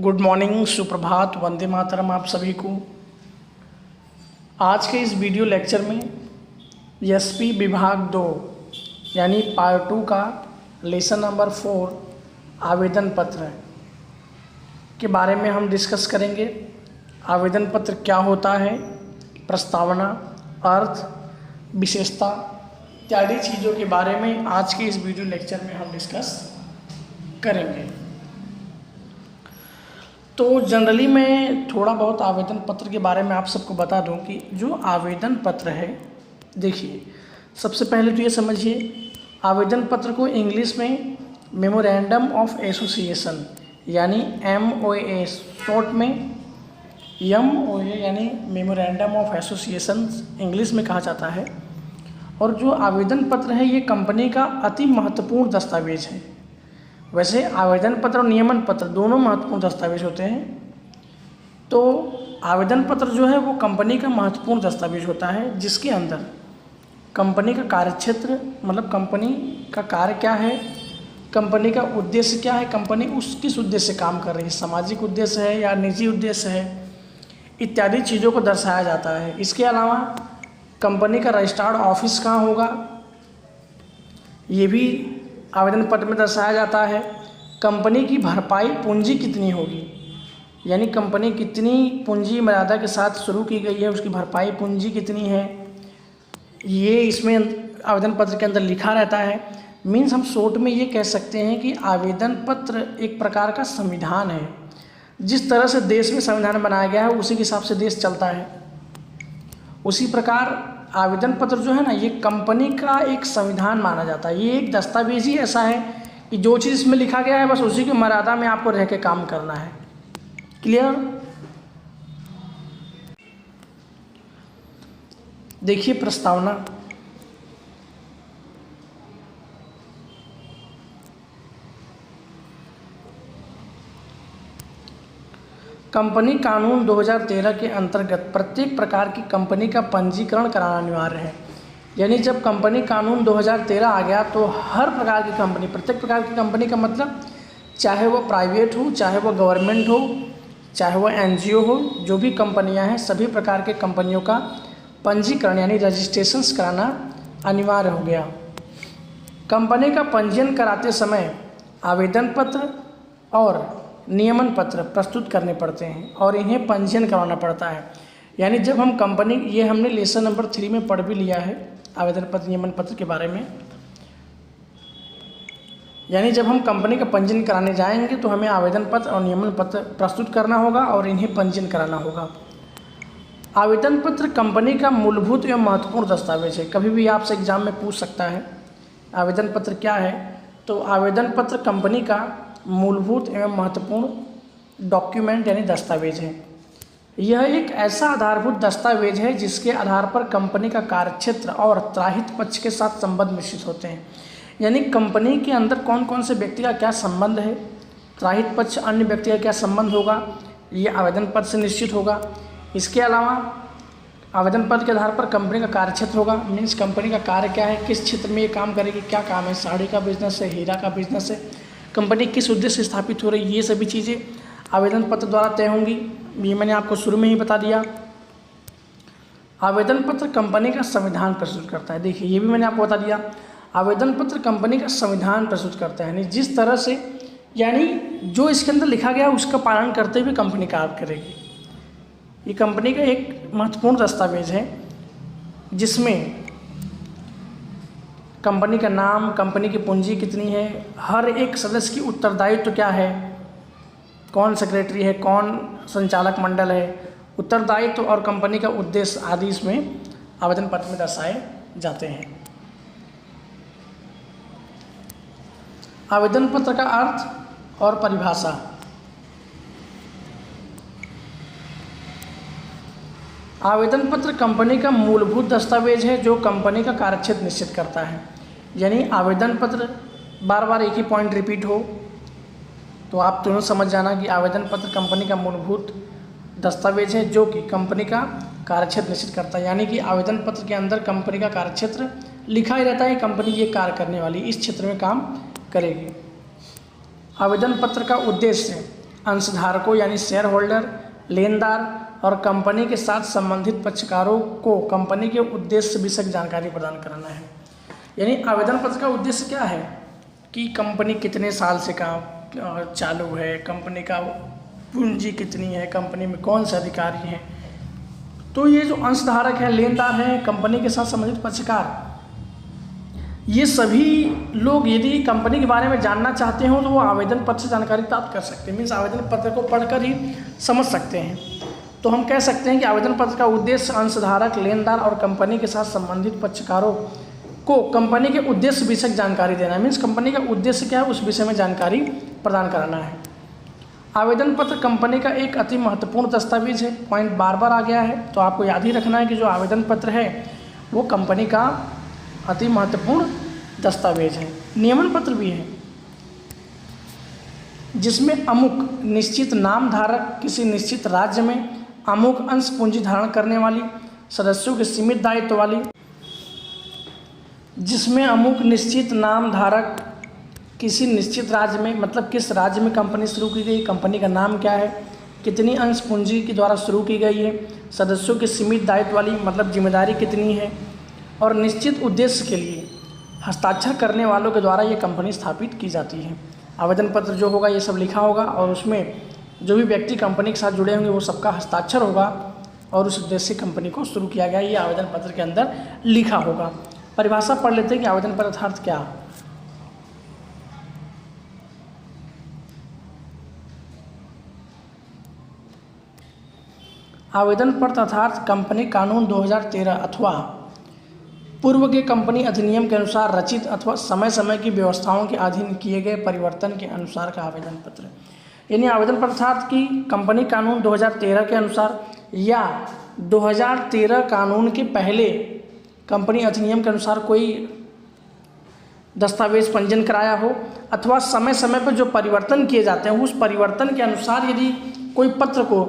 Good morning, सुप्रभात, वंदे मातरम आप सभी को। आज के इस वीडियो लेक्चर में एसपी विभाग 2 यानी पार्ट 2 का लेसन नंबर 4 आवेदन पत्र के बारे में हम डिस्कस करेंगे। आवेदन पत्र क्या होता है, प्रस्तावना, अर्थ, विशेषता इत्यादि चीज़ों के बारे में आज के इस वीडियो लेक्चर में हम डिस्कस करेंगे। तो जनरली मैं थोड़ा बहुत आवेदन पत्र के बारे में आप सबको बता दूं कि जो आवेदन पत्र है, देखिए सबसे पहले तो ये समझिए, आवेदन पत्र को इंग्लिश में मेमोरेंडम ऑफ एसोसिएशन यानी MOA शॉर्ट में MOA यानी मेमोरेंडम ऑफ एसोसिएशन इंग्लिश में कहा जाता है। और जो आवेदन पत्र है ये कंपनी का अति महत्वपूर्ण दस्तावेज है। वैसे आवेदन पत्र और नियमन पत्र दोनों महत्वपूर्ण दस्तावेज होते हैं। तो आवेदन पत्र जो है वो कंपनी का महत्वपूर्ण दस्तावेज होता है, जिसके अंदर कंपनी का कार्यक्षेत्र, मतलब कंपनी का कार्य क्या है, कंपनी का उद्देश्य क्या है, कंपनी उस किस उद्देश्य से काम कर रही है, सामाजिक उद्देश्य है या निजी उद्देश्य है, इत्यादि चीज़ों को दर्शाया जाता है। इसके अलावा कंपनी का रजिस्टर्ड ऑफिस कहाँ होगा, ये भी आवेदन पत्र में दर्शाया जाता है। कंपनी की भरपाई पूंजी कितनी होगी, यानी कंपनी कितनी पूंजी मर्यादा के साथ शुरू की गई है, उसकी भरपाई पूंजी कितनी है, ये इसमें आवेदन पत्र के अंदर लिखा रहता है। मीन्स हम शॉर्ट में ये कह सकते हैं कि आवेदन पत्र एक प्रकार का संविधान है। जिस तरह से देश में संविधान बनाया गया है उसी के हिसाब से देश चलता है। उसी प्रकार आवेदन पत्र जो है ना, ये कंपनी का एक संविधान माना जाता है। ये एक दस्तावेज ही ऐसा है कि जो चीज़ इसमें लिखा गया है बस उसी की मर्यादा में आपको रह के काम करना है। क्लियर? देखिए प्रस्तावना। कंपनी कानून 2013 के अंतर्गत प्रत्येक प्रकार की कंपनी का पंजीकरण कराना अनिवार्य है। यानी जब कंपनी कानून 2013 आ गया तो हर प्रकार की कंपनी, प्रत्येक प्रकार की कंपनी का मतलब चाहे वो प्राइवेट हो, चाहे वो गवर्नमेंट हो, चाहे वो NGO हो, जो भी कंपनियां हैं सभी प्रकार के कंपनियों का पंजीकरण यानी रजिस्ट्रेशंस कराना अनिवार्य हो गया। कंपनी का पंजीयन कराते समय आवेदन पत्र और नियमन पत्र प्रस्तुत करने पड़ते हैं और इन्हें पंजीयन करवाना पड़ता है। यानी जब हम कंपनी, ये हमने लेसन नंबर 3 में पढ़ भी लिया है आवेदन पत्र नियमन पत्र के बारे में। यानी जब हम कंपनी का पंजीयन कराने जाएंगे तो हमें आवेदन पत्र और नियमन पत्र प्रस्तुत करना होगा और इन्हें पंजीयन कराना होगा। आवेदन पत्र कंपनी का मूलभूत एवं महत्वपूर्ण दस्तावेज है। कभी भी आपसे एग्जाम में पूछ सकता है आवेदन पत्र क्या है, तो आवेदन पत्र कंपनी का मूलभूत एवं महत्वपूर्ण डॉक्यूमेंट यानी दस्तावेज है। यह एक ऐसा आधारभूत दस्तावेज है जिसके आधार पर कंपनी का कार्यक्षेत्र और त्राहित पक्ष के साथ संबंध निश्चित होते हैं। यानी कंपनी के अंदर कौन कौन से व्यक्ति का क्या संबंध है, त्राहित पक्ष अन्य व्यक्ति का क्या संबंध होगा, ये आवेदन पत्र से निश्चित होगा। इसके अलावा आवेदन पत्र के आधार पर कंपनी का कार्यक्षेत्र होगा। मीन्स कंपनी का कार्य क्या है, किस क्षेत्र में ये काम करेगी, क्या काम है, साड़ी का बिजनेस है, हीरा का बिजनेस है, कंपनी किस उद्देश्य से स्थापित हो रही है, ये सभी चीज़ें आवेदन पत्र द्वारा तय होंगी। ये मैंने आपको शुरू में ही बता दिया। आवेदन पत्र कंपनी का संविधान प्रस्तुत करता है। देखिए ये भी मैंने आपको बता दिया, आवेदन पत्र कंपनी का संविधान प्रस्तुत करता है। यानी जिस तरह से, यानी जो इसके अंदर लिखा गया है उसका पालन करते हुए कंपनी कार्य करेगी। ये कंपनी का एक महत्वपूर्ण दस्तावेज है जिसमें कंपनी का नाम, कंपनी की पूंजी कितनी है, हर एक सदस्य की उत्तरदायित्व क्या है, कौन सेक्रेटरी है, कौन संचालक मंडल है, उत्तरदायित्व और कंपनी का उद्देश्य आदि इसमें आवेदन पत्र में दर्शाए जाते हैं। आवेदन पत्र का अर्थ और परिभाषा। आवेदन पत्र कंपनी का मूलभूत दस्तावेज है जो कंपनी का कार्यक्षेत्र निश्चित करता है। यानी आवेदन पत्र, बार बार एक ही पॉइंट रिपीट हो तो आप तुरंत समझ जाना कि आवेदन पत्र कंपनी का मूलभूत दस्तावेज है जो कि कंपनी का कार्यक्षेत्र निश्चित करता है। यानी कि आवेदन पत्र के अंदर कंपनी का कार्यक्षेत्र लिखा ही रहता है, कंपनी ये कार्य करने वाली इस क्षेत्र में काम करेगी। आवेदन पत्र का उद्देश्य, अंशधारकों यानी शेयर होल्डर, लेनदार और कंपनी के साथ संबंधित पक्षकारों को कंपनी के उद्देश्य विषयक जानकारी प्रदान करना है। यानी आवेदन पत्र का उद्देश्य क्या है कि कंपनी कितने साल से काम चालू है, कंपनी का पूंजी कितनी है, कंपनी में कौन से अधिकारी हैं। तो ये जो अंशधारक हैं, लेनदार हैं, कंपनी के साथ संबंधित पक्षकार, ये सभी लोग यदि कंपनी के बारे में जानना चाहते हो तो वो आवेदन पत्र से जानकारी प्राप्त कर सकते हैं। मीन्स आवेदन पत्र को पढ़कर ही समझ सकते हैं। तो हम कह सकते हैं कि आवेदन पत्र का उद्देश्य अंशधारक, लेनदार और कंपनी के साथ संबंधित पक्षकारों को कंपनी के उद्देश्य विषयक जानकारी देना है। मीन्स कंपनी का उद्देश्य क्या है उस विषय में जानकारी प्रदान कराना है। आवेदन पत्र कंपनी का एक अति महत्वपूर्ण दस्तावेज है। पॉइंट बार बार आ गया है तो आपको याद ही रखना है कि जो आवेदन पत्र है वो कंपनी का अति महत्वपूर्ण दस्तावेज है। नियमन पत्र भी है जिसमें अमुक निश्चित नाम धारक किसी निश्चित राज्य में अमुक अंश पूंजी धारण करने वाली सदस्यों के सीमित दायित्व वाली, जिसमें अमुक निश्चित नाम धारक किसी निश्चित राज्य में, मतलब किस राज्य में कंपनी शुरू की गई, कंपनी का नाम क्या है, कितनी अंश पूंजी के द्वारा शुरू की गई है, सदस्यों के सीमित दायित्व वाली मतलब जिम्मेदारी कितनी है, और निश्चित उद्देश्य के लिए हस्ताक्षर करने वालों के द्वारा ये कंपनी स्थापित की जाती है। आवेदन पत्र जो होगा ये सब लिखा होगा और उसमें जो भी व्यक्ति कंपनी के साथ जुड़े होंगे वो सबका हस्ताक्षर होगा और उस उद्देश्य से कंपनी को शुरू किया गया ये आवेदन पत्र के अंदर लिखा होगा। परिभाषा पढ़ लेते हैं कि आवेदन पत्र अर्थात क्या। आवेदन पत्र अर्थात कंपनी कानून 2013 अथवा पूर्व के कंपनी अधिनियम के अनुसार रचित अथवा समय समय की व्यवस्थाओं के अधीन किए गए परिवर्तन के अनुसार का आवेदन पत्र। यानी आवेदन पत्र अर्थात कि कंपनी कानून 2013 के अनुसार या 2013 कानून के पहले कंपनी अधिनियम के अनुसार कोई दस्तावेज पंजीयन कराया हो अथवा समय समय पर जो परिवर्तन किए जाते हैं उस परिवर्तन के अनुसार यदि कोई पत्र को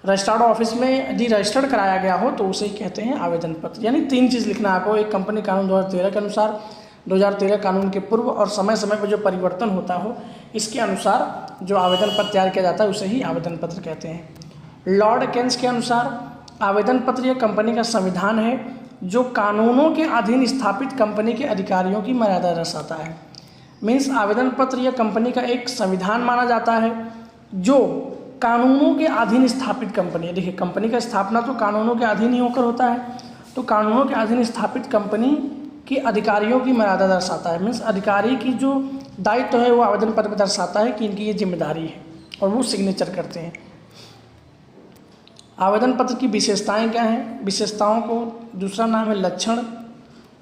रजिस्टर्ड ऑफिस में यदि रजिस्टर्ड कराया गया हो तो उसे ही कहते हैं आवेदन पत्र। यानी 3 चीज़ लिखना है आपको, एक कंपनी कानून 2013 के अनुसार, 2013 कानून के पूर्व और समय समय पर जो परिवर्तन होता हो इसके अनुसार जो आवेदन पत्र तैयार किया जाता है उसे ही आवेदन पत्र कहते हैं। लॉर्ड केन्स के अनुसार आवेदन पत्र यह कंपनी का संविधान है जो कानूनों के अधीन स्थापित कंपनी के अधिकारियों की मर्यादा दर्शाता है। मीन्स आवेदन पत्र यह कंपनी का एक संविधान माना जाता है जो कानूनों के अधीन स्थापित कंपनी है। देखिए कंपनी का स्थापना तो कानूनों के अधीन ही होकर होता है, तो कानूनों के अधीन स्थापित कंपनी के अधिकारियों की मर्यादा दर्शाता है। मीन्स अधिकारी की जो दायित्व है वो आवेदन पत्र में दर्शाता है कि इनकी ये जिम्मेदारी है और वो सिग्नेचर करते हैं। आवेदन पत्र की विशेषताएं क्या हैं? विशेषताओं को दूसरा नाम है लक्षण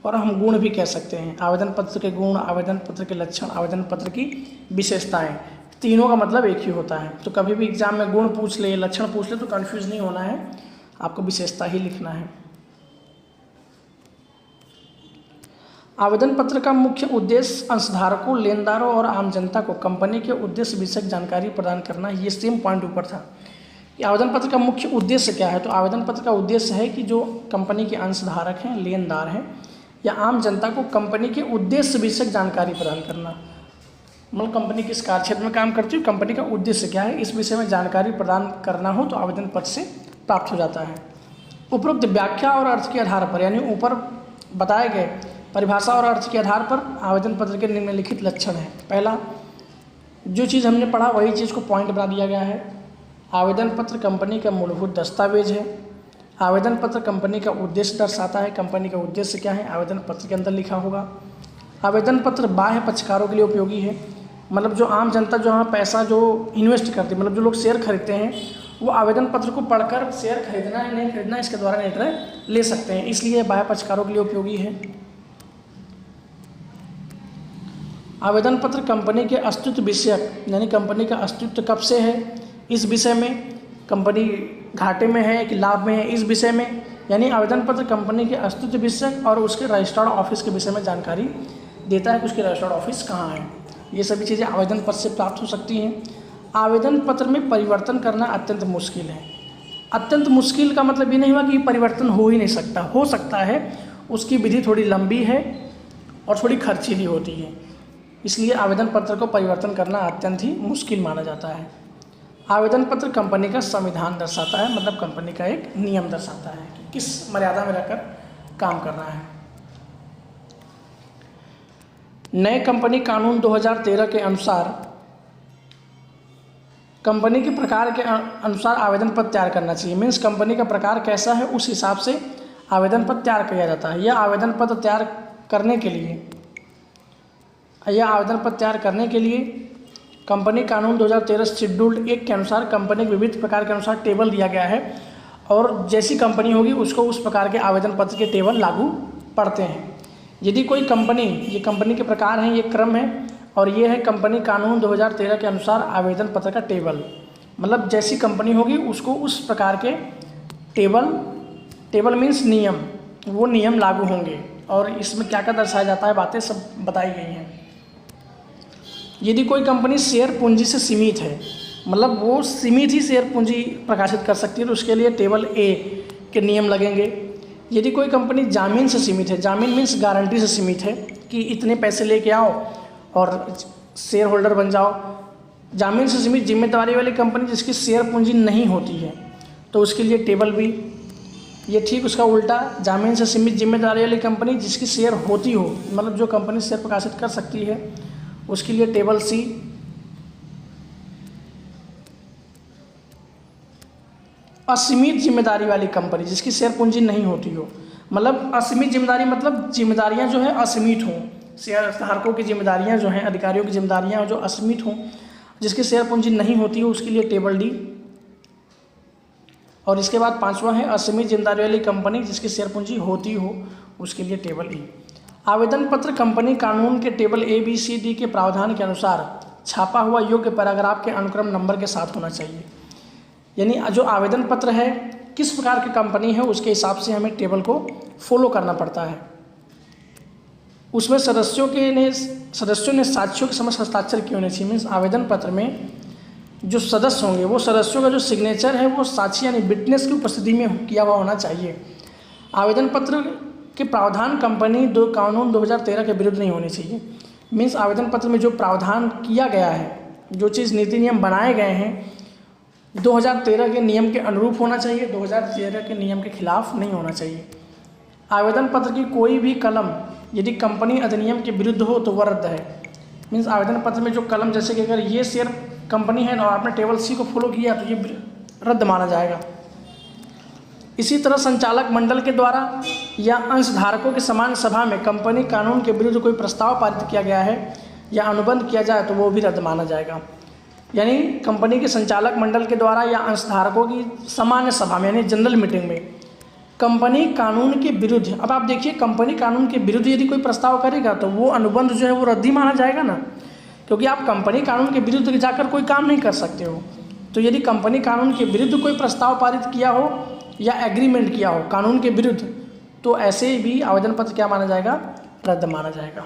और हम गुण भी कह सकते हैं। आवेदन पत्र के गुण, आवेदन पत्र के लक्षण, आवेदन पत्र की विशेषताएं, तीनों का मतलब एक ही होता है। तो कभी भी एग्जाम में गुण पूछ ले, लक्षण पूछ ले तो कंफ्यूज नहीं होना है, आपको विशेषता ही लिखना है। आवेदन पत्र का मुख्य उद्देश्य अंशधारकों, लेनदारों और आम जनता को कंपनी के उद्देश्य विषयक जानकारी प्रदान करना। ये सेम पॉइंट ऊपर था कि आवेदन पत्र का मुख्य उद्देश्य क्या है। तो आवेदन पत्र का उद्देश्य है कि जो कंपनी के अंशधारक हैं, लेनदार हैं या आम जनता को कंपनी के उद्देश्य विषयक जानकारी प्रदान करना। मतलब कंपनी किस कार्यक्षेत्र में काम करती है, कंपनी का उद्देश्य क्या है, इस विषय में जानकारी प्रदान करना हो तो आवेदन पत्र से प्राप्त हो जाता है। उपरोक्त व्याख्या और अर्थ के आधार पर, यानी ऊपर बताए गए परिभाषा और अर्थ के आधार पर आवेदन पत्र के निम्नलिखित लक्षण हैं। पहला, जो चीज़ हमने पढ़ा वही चीज़ को पॉइंट बना दिया गया है। आवेदन पत्र कंपनी का मूलभूत दस्तावेज है। आवेदन पत्र कंपनी का उद्देश्य दर्शाता है। कंपनी का उद्देश्य क्या है आवेदन पत्र के अंदर लिखा होगा। आवेदन पत्र बाह्य पक्षकारों के लिए उपयोगी है। मतलब जो आम जनता जो यहाँ पैसा जो इन्वेस्ट करती है, मतलब जो लोग शेयर खरीदते हैं वो आवेदन पत्र को पढ़कर शेयर खरीदना है नहीं खरीदना इसके द्वारा निर्णय ले सकते हैं, इसलिए बाह्य पक्षकारों के लिए उपयोगी है। आवेदन पत्र कंपनी के अस्तित्व विषयक, यानी कंपनी का अस्तित्व कब से है इस विषय में, कंपनी घाटे में है कि लाभ में है इस विषय में, यानी आवेदन पत्र कंपनी के अस्तित्व विषयक और उसके रजिस्टर्ड ऑफिस के विषय में जानकारी देता है कि उसके रजिस्टर्ड ऑफिस कहाँ है। ये सभी चीज़ें आवेदन पत्र से प्राप्त हो सकती हैं। आवेदन पत्र में परिवर्तन करना अत्यंत मुश्किल है। अत्यंत मुश्किल का मतलब ये नहीं हुआ कि परिवर्तन हो ही नहीं सकता, हो सकता है, उसकी विधि थोड़ी लंबी है और थोड़ी खर्चीली होती है, इसलिए आवेदन पत्र को परिवर्तन करना अत्यंत ही मुश्किल माना जाता है। आवेदन पत्र कंपनी का संविधान दर्शाता है, मतलब कंपनी का एक नियम दर्शाता है कि किस मर्यादा में रहकर काम कर रहा है। नए कंपनी कानून 2013 के अनुसार कंपनी के प्रकार के अनुसार आवेदन पत्र तैयार करना चाहिए। मीन्स कंपनी का प्रकार कैसा है उस हिसाब से आवेदन पत्र तैयार किया जाता है। यह आवेदन पत्र तैयार करने के लिए कंपनी कानून 2013 शेड्यूल्ड 1 के अनुसार कंपनी के विविध प्रकार के अनुसार टेबल दिया गया है और जैसी कंपनी होगी उसको उस प्रकार के आवेदन पत्र के टेबल लागू पड़ते हैं। यदि कोई कंपनी, ये कंपनी के प्रकार हैं, ये क्रम है और ये है कंपनी कानून 2013 के अनुसार आवेदन पत्र का टेबल, मतलब जैसी कंपनी होगी उसको उस प्रकार के टेबल मीन्स नियम, वो नियम लागू होंगे। और इसमें क्या क्या दर्शाया जाता है, बातें सब बताई गई हैं। यदि कोई कंपनी शेयर पूंजी से सीमित है, मतलब वो सीमित ही शेयर पूंजी प्रकाशित कर सकती है, तो उसके लिए टेबल ए के नियम लगेंगे। यदि कोई कंपनी जामीन से सीमित है, जामीन मीन्स गारंटी से सीमित है कि इतने पैसे लेके आओ और शेयर होल्डर बन जाओ। जामीन से सीमित जिम्मेदारी वाली कंपनी जिसकी शेयर पूंजी नहीं होती है, तो उसके लिए टेबल बी। ये ठीक उसका उल्टा, जामीन से सीमित जिम्मेदारी वाली कंपनी जिसकी शेयर होती हो, मतलब जो कंपनी शेयर प्रकाशित कर सकती है, उसके लिए टेबल सी। असीमित जिम्मेदारी वाली कंपनी जिसकी शेयर पूंजी नहीं होती हो, मतलब असीमित जिम्मेदारी मतलब जिम्मेदारियां जो है असीमित हों, शेयर धारकों की जिम्मेदारियां जो हैं, अधिकारियों की जिम्मेदारियां जो असीमित हों, जिसकी शेयर पूंजी नहीं होती हो, उसके लिए टेबल डी। और इसके बाद 5वां है असीमित जिम्मेदारी वाली कंपनी जिसकी शेयर पूंजी होती हो, उसके लिए टेबल ई। आवेदन पत्र कंपनी कानून के table A B C D के प्रावधान के अनुसार छापा हुआ योग्य पैराग्राफ के अनुक्रम नंबर के साथ होना चाहिए। यानी जो आवेदन पत्र है किस प्रकार की कंपनी है उसके हिसाब से हमें टेबल को फॉलो करना पड़ता है। उसमें सदस्यों ने साक्ष्यों के समक्ष हस्ताक्षर किए होने चाहिए। मीन्स आवेदन पत्र में जो सदस्य होंगे वो सदस्यों का जो सिग्नेचर है वो साक्षी यानी विटनेस की उपस्थिति में किया हुआ होना चाहिए। आवेदन पत्र के प्रावधान कंपनी कानून 2013 के विरुद्ध नहीं होने चाहिए। मीन्स आवेदन पत्र में जो प्रावधान किया गया है, जो चीज़ नीति नियम बनाए गए हैं, 2013 के नियम के अनुरूप होना चाहिए, 2013 के नियम के खिलाफ नहीं होना चाहिए। आवेदन पत्र की कोई भी कलम यदि कंपनी अधिनियम के विरुद्ध हो तो वह रद्द है। मीन्स आवेदन पत्र में जो कलम, जैसे कि अगर ये शेयर कंपनी है और आपने टेबल सी को फॉलो किया तो ये रद्द माना जाएगा। इसी तरह संचालक मंडल के द्वारा या अंशधारकों के समान सभा में कंपनी कानून के विरुद्ध कोई प्रस्ताव पारित किया गया है या अनुबंध किया जाए तो वो भी रद्द माना जाएगा। यानी कंपनी के संचालक मंडल के द्वारा या अंशधारकों की सामान्य सभा में यानी जनरल मीटिंग में कंपनी कानून के विरुद्ध, अब आप देखिए कंपनी कानून के विरुद्ध यदि कोई प्रस्ताव करेगा तो वो अनुबंध जो है वो रद्द ही माना जाएगा ना, क्योंकि आप कंपनी कानून के विरुद्ध जाकर कोई काम नहीं कर सकते हो। तो यदि कंपनी कानून के विरुद्ध कोई प्रस्ताव पारित किया हो या एग्रीमेंट किया हो कानून के विरुद्ध, तो ऐसे भी आवेदन पत्र क्या माना जाएगा, रद्द माना जाएगा।